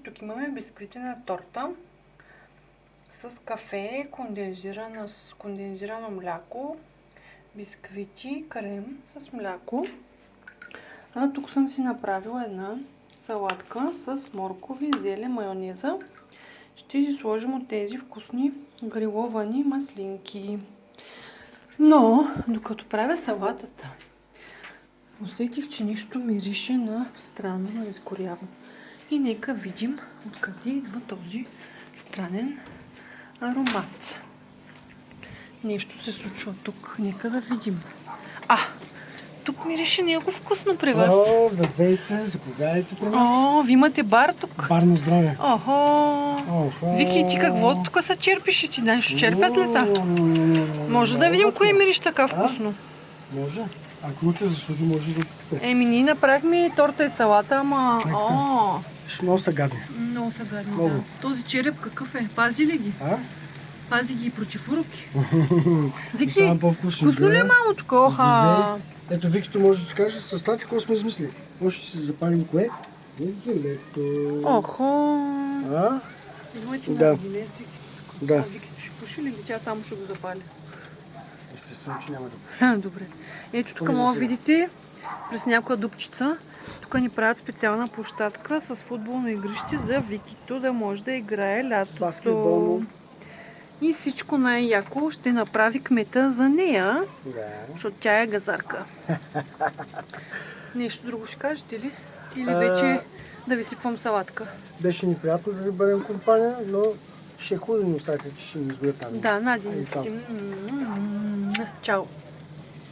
Тук имаме бисквитена торта с кафе, кондензирано мляко, бисквити, крем с мляко. А тук съм си направила една салатка с моркови, зеле, майонеза. Ще си сложим от тези вкусни гриловани маслинки. Но, докато правя салатата, усетих, че нещо мирише на странно, на изгоряло. И нека видим откъде идва този странен аромат. Нещо се случва тук. Нека да видим. Тук мирише много вкусно при вас. О, здравейте, заповядайте при нас. Ви имате бар тук? Бар на здраве. Вики, ти какво тук се черпиш и ти даш? Черпят ли та? Може да видим кое мириш така вкусно. Може. Ако не те засуди, може да купите. Ние направихме торта и салата, ама... Много са гадни. Много са гадни, да. Този череп какъв е? Пази ли ги? Пази ги против уроки. Вики, вкусно ли е мамо такова? Ето Викито може да ти каже с тати какво сме измислили. Може да си запалим кое? Наргилето. Имате наргиле с Вики. Да. Викито ще пуши ли? Тя само ще го запали. Естествено, че няма да. Добре. Ето тук може да видите през някоя дупчица. Тук ни правят специална площадка с футболно игрище за Викито да може да играе лятото. Баскетболно. И всичко най-яко ще направи кмета за нея, защото тя е газарка. Нещо друго ще кажете ли? Или вече да ви сипвам салатка? Беше ни приятно да ви бъдем компания, но ще е хубаво да ни оставите, че ще ни изгорят там. Да, Надя. Чао!